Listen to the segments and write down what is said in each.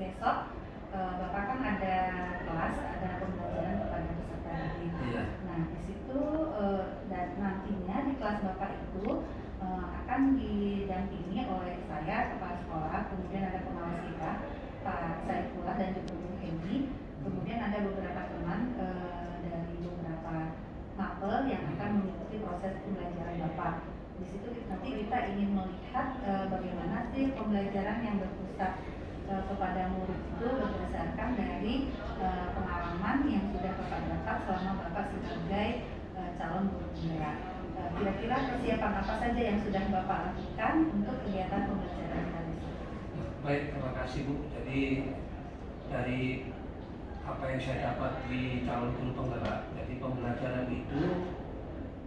besok Bapak kan ada kelas, ada pembelajaran kepada peserta didik. Iya. Nah di situ dan nantinya di kelas Bapak itu akan didampingi oleh saya, kepala sekolah, kemudian ada pengawas kita, Pak Saifullah dan juga Bu Hedi. Kemudian ada beberapa teman dari beberapa mapel yang akan mengikuti proses pembelajaran Bapak. Di situ nanti kita ingin melihat bagaimana sih pembelajaran yang berpusat kepada murid itu berdasarkan dari pengalaman yang sudah Bapak dapat selama Bapak sebagai calon guru penggerak. Kira-kira persiapan apa saja yang sudah Bapak lakukan untuk kegiatan pembelajaran kali ini? Baik, terima kasih Bu. Jadi dari apa yang saya dapat di calon guru penggerak, jadi pembelajaran itu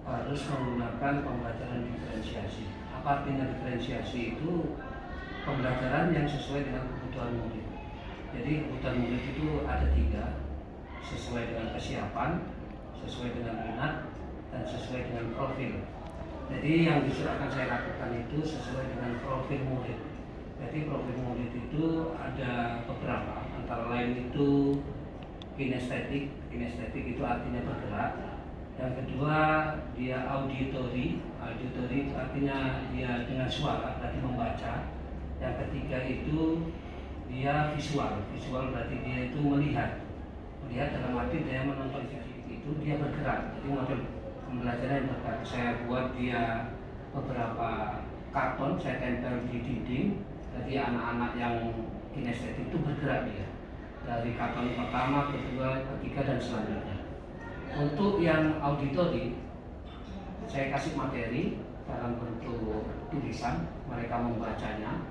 harus menggunakan pembelajaran diferensiasi. Apa artinya diferensiasi? Itu pembelajaran yang sesuai dengan kebutuhan murid. Jadi kebutuhan murid itu ada 3, sesuai dengan kesiapan, sesuai dengan minat, dan sesuai dengan profil. Jadi yang justru akan saya lakukan itu sesuai dengan profil murid. Jadi profil murid itu ada beberapa, antara lain itu kinestetik. Kinestetik itu artinya bergerak. Yang kedua dia auditory. Auditory itu artinya dia dengan suara, berarti membaca. Yang ketiga itu dia visual. Visual berarti dia itu melihat. Melihat dalam arti dia menonton video itu dia bergerak. Jadi model pembelajaran yang bergerak. Saya buat dia beberapa karton, saya tempel di dinding. Jadi anak-anak yang kinestetik itu bergerak dia. Dari karton pertama, kedua, ketiga, dan selanjutnya. Untuk yang auditori, saya kasih materi dalam bentuk tulisan, mereka membacanya.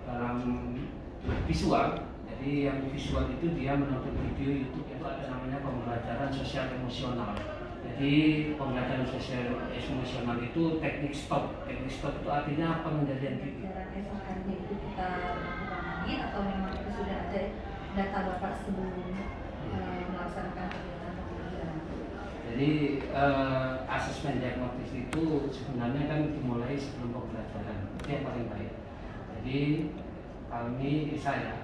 Dalam visual, jadi yang visual itu dia menonton video YouTube, itu ada namanya pembelajaran sosial emosional. Jadi pembelajaran sosial emosional itu teknik stop. Teknik stop itu artinya pengendalian diri. Pembelajaran itu kita lakukan lagi atau memang itu sudah ada data Bapak sebelum melaksanakan kegiatan pembelajaran? Jadi asesmen diagnosis itu sebenarnya kan dimulai sebelum pembelajaran, itu yang paling baik. Jadi saya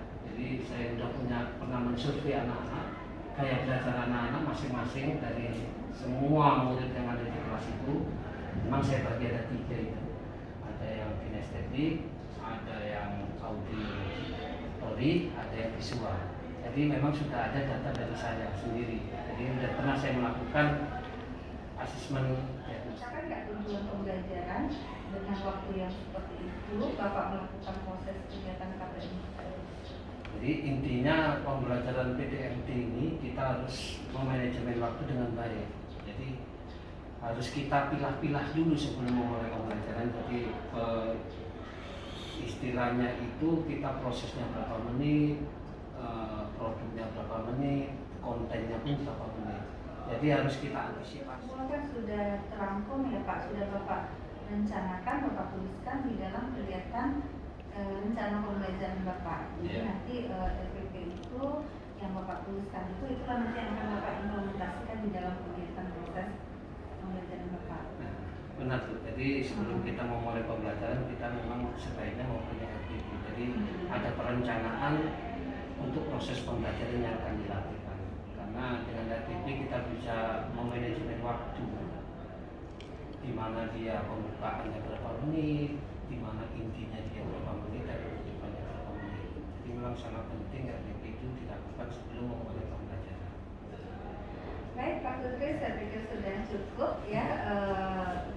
sudah pernah mensurvei anak-anak, gaya belajar anak-anak masing-masing dari semua murid yang ada di kelas itu. Memang saya bagi ada 3 itu, ada yang kinestetik, ada yang auditory, ada yang visual. Jadi memang sudah ada data dari saya sendiri. Jadi sudah pernah saya melakukan asesmen. Misalkan nggak tujuan pembelajaran dengan waktu yang seperti itu, Bapak melakukan proses kegiatan KPM? Jadi intinya pembelajaran PDMT ini kita harus memanajemen waktu dengan baik. Jadi harus kita pilah-pilah dulu sebelum memulai pembelajaran. Jadi istilahnya itu kita prosesnya berapa menit, produknya berapa menit, kontennya pun berapa menit. Jadi harus kita antisipasi. Semua kan sudah terangkum ya Pak, sudah Bapak rencanakan, Bapak tuliskan di dalam kegiatan rencana pembelajaran Bapak. Jadi nanti RPP itu yang Bapak tuliskan itulah nanti yang akan Bapak implementasikan di dalam kegiatan proses pembelajaran Bapak. Nah, benar tuh. Jadi sebelum kita memulai pembelajaran kita memang sebaiknya mempunyai RPP. Jadi ada perencanaan untuk proses pembelajaran yang akan dilakukan. Karena dengan RPP kita bisa memanajemen waktu, di mana dia pembukaannya berapa menit, di mana intinya dia berapa menit, dan penutupannya berapa menit. Jadi memang sangat penting RPP itu dilakukan sebelum memulai pembelajaran. Baik Pak Kudri, saya pikir sudah cukup ya.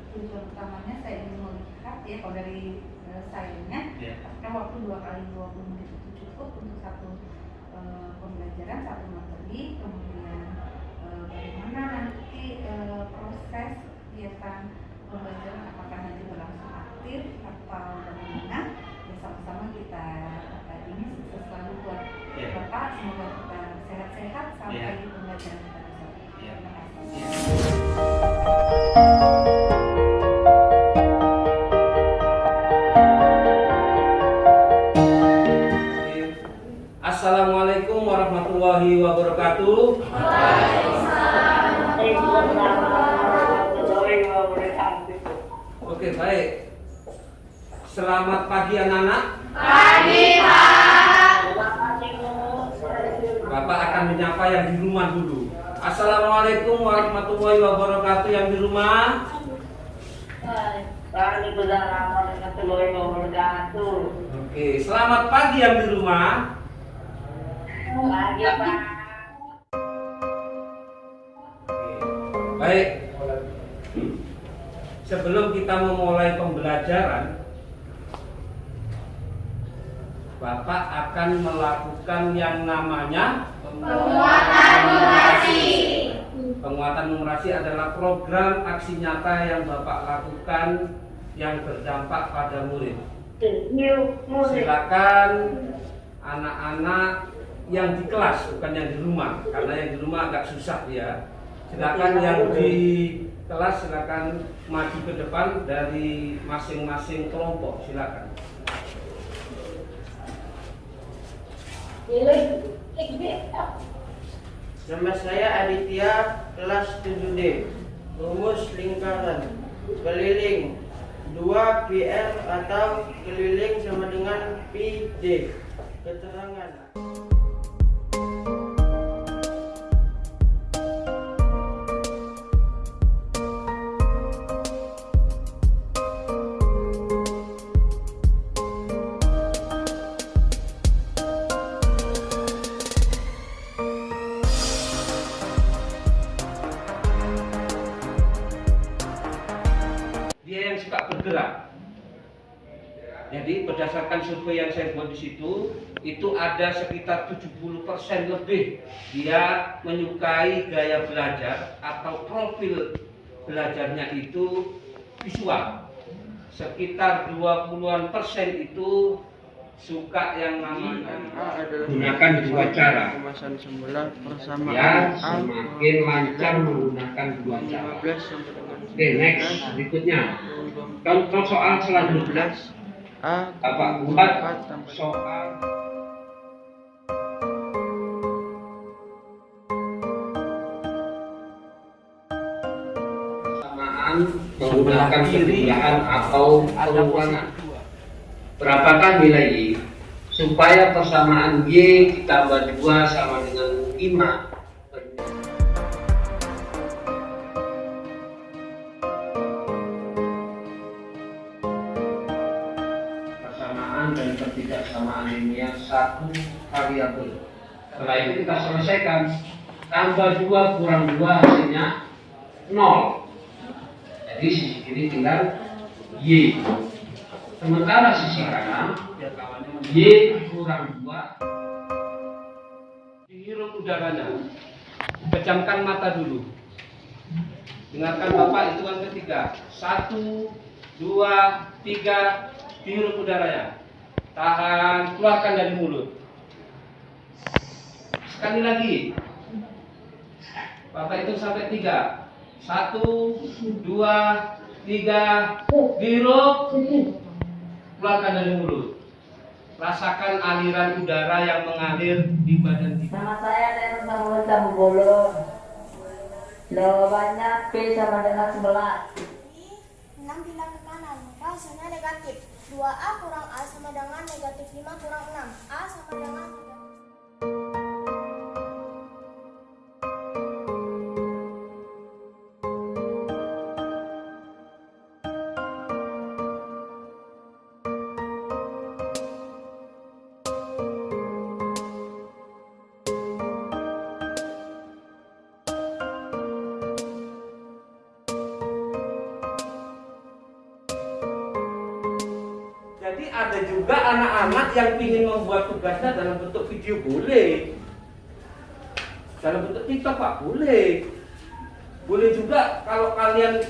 Tujuan utamanya saya ingin melihat ya kalau dari sayangnya, apakah waktu 2 kali 20 menit itu cukup untuk satu pembelajaran, satu materi, kemudian bagaimana nanti proses kegiatan pembelajaran, apakah nanti berlangsung aktif atau bagaimana, ya sama-sama kita ini sukses selalu buat Bapak, semoga kita sehat-sehat sampai di pembelajaran kita besok. Terima kasih. Assalamualaikum warahmatullahi wabarakatuh. Oke, baik. Selamat pagi anak-anak. Pagi, Pak. Bapak akan menyapa yang di rumah dulu. Assalamualaikum warahmatullahi wabarakatuh yang di rumah. Waalaikumsalam warahmatullahi wabarakatuh. Oke, selamat pagi yang di rumah. Pagi Pak. Baik. Sebelum kita memulai pembelajaran, Bapak akan melakukan yang namanya Penguatan numerasi. penguatan numerasi adalah program aksi nyata yang Bapak lakukan yang berdampak pada murid. Silakan anak-anak yang di kelas, bukan yang di rumah, karena yang di rumah agak susah ya. Silakan yang di kelas silakan maju ke depan dari masing-masing kelompok, silakan. Nama saya Aditya, kelas 7D. Rumus lingkaran keliling 2πr atau keliling sama dengan πd. Keterangan. Dia yang suka bergerak. Jadi berdasarkan survei yang saya buat di situ, itu ada sekitar 70% lebih dia menyukai gaya belajar atau profil belajarnya itu visual. Sekitar 20-an% itu suka yang namanya gunakan dua cara. Kemasan sembelah persamaan Ya, semakin lancar menggunakan dua cara. 15 sampai dengan Oke, next berikutnya. Contoh soal selanjutnya. 12 A Bapak buat 4 tambah soal persamaan menggunakan perjumlahan atau pengulangan. Berapakah nilai Y? Supaya persamaan Y ditambah 2 sama dengan 5. Persamaan dan ketidaksamaan linear satu variabel. Setelah itu kita selesaikan. Tambah 2 kurang 2 hasilnya 0. Jadi sisi kiri tinggal Y. Sementara sisi kanan Y kurang 2. Dihirup udaranya. Pejamkan mata dulu. Dengarkan Bapak hitungan ketiga. 1, 2, 3. Dihirup udaranya. Tahan, keluarkan dari mulut. Sekali lagi. Bapak hitung sampai 3. 1, 2, 3. Dihirup. Keluarkan dari mulut. Rasakan aliran udara yang mengalir di badan kita. Nama saya Denus Samuel Tambolo. Jawabannya P sama dengan 11. 6 pindah ke kanan, maka hasilnya negatif. 2A kurang A sama dengan negatif 5 kurang 6. A sama dengan negatif. Jadi ada juga anak-anak yang ingin membuat tugasnya dalam bentuk video, boleh. Dalam bentuk TikTok Pak, boleh. Boleh juga kalau kalian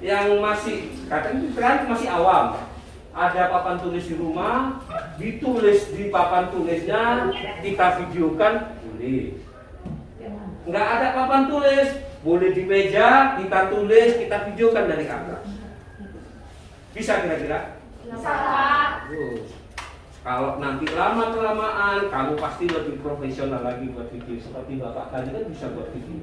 yang masih, katanya sekarang masih awam, ada papan tulis di rumah, ditulis di papan tulisnya, kita videokan, boleh. Nggak ada papan tulis, boleh di meja, kita tulis, kita videokan dari atas. Bisa kira-kira? Terus, kalau nanti lama-kelamaan kamu pasti lebih profesional lagi buat video. Seperti Bapak tadi kan bisa buat video.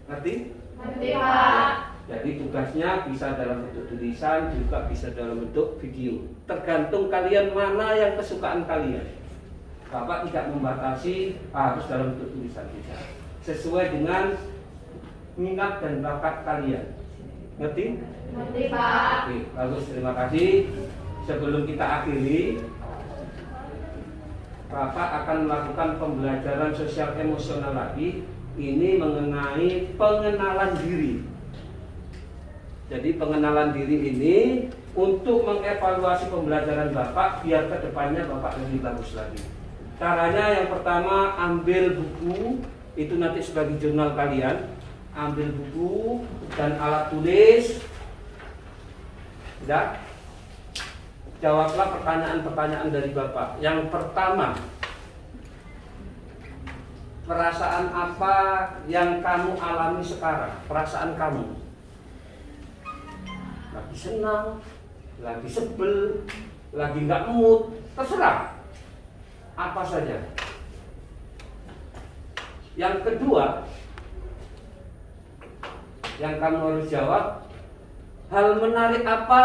Ngerti? Ngerti, Pak. Jadi tugasnya bisa dalam bentuk tulisan, juga bisa dalam bentuk video. Tergantung kalian mana yang kesukaan kalian. Bapak tidak membatasi harus dalam bentuk tulisan, tidak. Sesuai dengan minat dan bakat kalian. Ngerti? Ngerti, Pak. Oke, bagus, terima kasih. Sebelum kita akhiri, Bapak akan melakukan pembelajaran sosial emosional lagi. Ini mengenai pengenalan diri. Jadi pengenalan diri ini untuk mengevaluasi pembelajaran Bapak biar kedepannya Bapak lebih bagus lagi. Caranya yang pertama, ambil buku, itu nanti sebagai jurnal kalian. Ambil buku dan alat tulis. Sudah? Jawablah pertanyaan-pertanyaan dari Bapak. Yang pertama, perasaan apa yang kamu alami sekarang? Perasaan kamu lagi senang, lagi sebel, lagi nggak mood, terserah apa saja. Yang kedua yang kamu harus jawab, hal menarik apa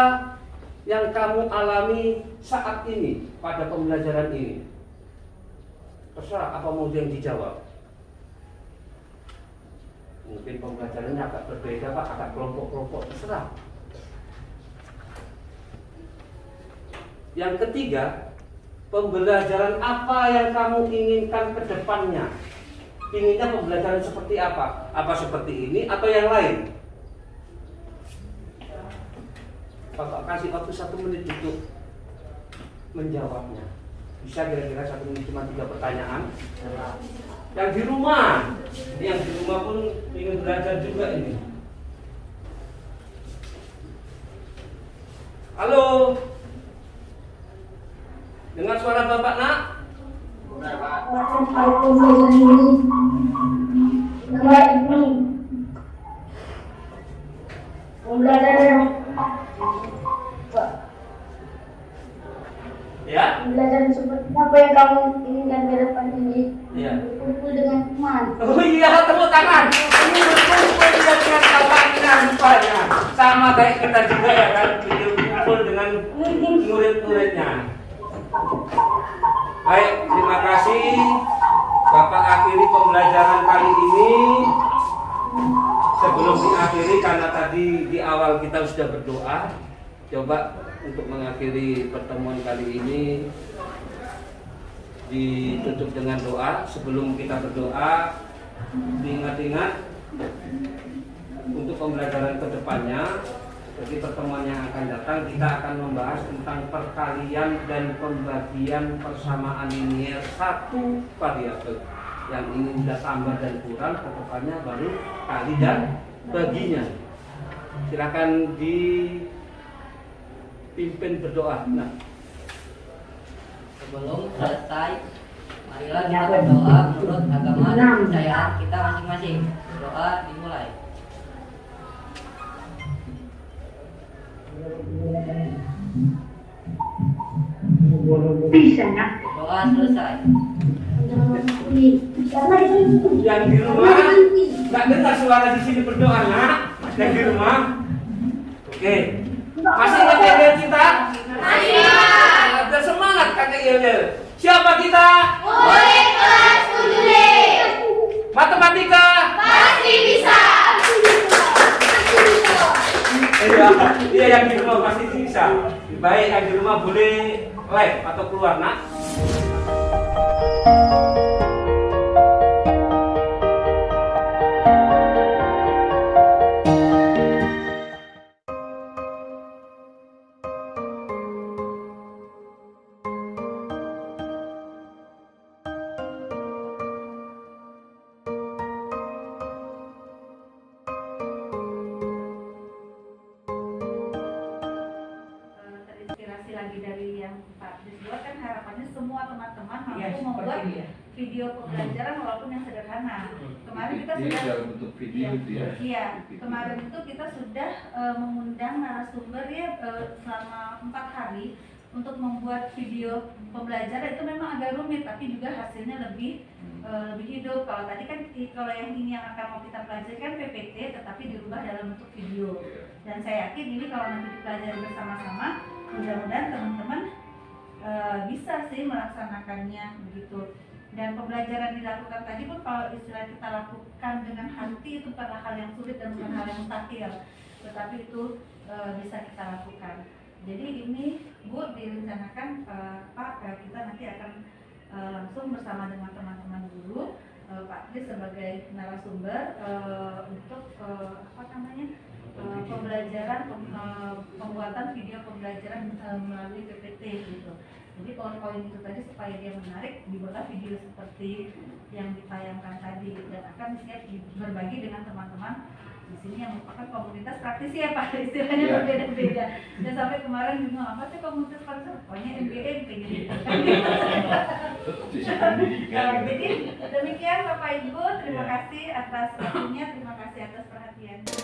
yang kamu alami saat ini pada pembelajaran ini? Terserah apa mau yang dijawab. Mungkin pembelajarannya agak berbeda Pak, agak kelompok-kelompok, terserah. Yang ketiga, pembelajaran apa yang kamu inginkan ke depannya? Inginnya pembelajaran seperti apa? Apa seperti ini atau yang lain? Bapak kasih waktu 1 menit untuk menjawabnya. Bisa kira-kira 1 menit, cuma 3 pertanyaan. Yang di rumah pun ingin belajar juga ini. Halo, dengar suara Bapak nak? Ya? Pembelajaran seperti apa yang kamu inginkan ke depan ini? Iya. Berkumpul dengan teman. Oh iya, tepuk tangan. Ini berkumpul dengan kawannya rupanya. Sama kayak kita juga ya kan, berkumpul dengan murid-muridnya. Baik, terima kasih. Bapak akhiri pembelajaran kali ini. Sebelum diakhiri, karena tadi di awal kita sudah berdoa, coba untuk mengakhiri pertemuan kali ini ditutup dengan doa. Sebelum kita berdoa, diingat-ingat untuk pembelajaran kedepannya. Jadi pertemuan yang akan datang kita akan membahas tentang perkalian dan pembagian persamaan linier satu variabel. Yang ingin kita tambah dan kurang, kedepannya baru kali dan baginya. Silakan dipimpin berdoa. Nah, Sebelum selesai, marilah kita berdoa menurut agama dan kepercayaan kita masing-masing. Doa dimulai. Doa selesai. yang di rumah nggak dengar suara di sini berdoa nak. Yang di rumah, oke. Masih ingat yel kita? Masih. Ada semangat kakek yel. Siapa kita? Murid kelas 7D. Matematika. Pasti bisa. Iya yang di rumah pasti bisa. Baik, yang di rumah boleh live atau keluar nak. Terinspirasi lagi dari yang Pak Dis buat, kan harapannya semua teman-teman mampu membuat video pembelajaran walaupun yang sederhana. Kemarin kita sudah dalam bentuk video itu ya. Iya, kemarin itu kita sudah mengundang narasumber ya selama 4 hari untuk membuat video pembelajaran. Itu memang agak rumit, tapi juga hasilnya lebih hidup. Kalau tadi kan kalau yang ini yang akan mau kita pelajari kan PPT, tetapi dirubah dalam bentuk video. Dan saya yakin ini kalau nanti dipelajari bersama-sama, mudah-mudahan teman-teman bisa sih melaksanakannya begitu. Dan pembelajaran dilakukan tadi pun kalau istilah kita lakukan dengan hati itu bukanlah hal yang sulit dan bukan hal yang mustahil, tetapi itu bisa kita lakukan. Jadi ini Bu direncanakan Pak, kita nanti akan langsung bersama dengan teman-teman guru, Pak Kris sebagai narasumber untuk pembelajaran pembuatan video pembelajaran melalui PPT gitu. Jadi poin-poin itu tadi supaya dia menarik, dibuatlah video seperti yang ditayangkan tadi dan akan siap berbagi dengan teman-teman di sini yang merupakan komunitas praktisi ya Pak, istilahnya berbeda-beda. Dan sampai kemarin bingung apa sih komunitas praktisi? Pokoknya MBA kayak gitu. Jadi demikian Bapak Ibu, terima kasih atas waktunya, terima kasih atas perhatiannya.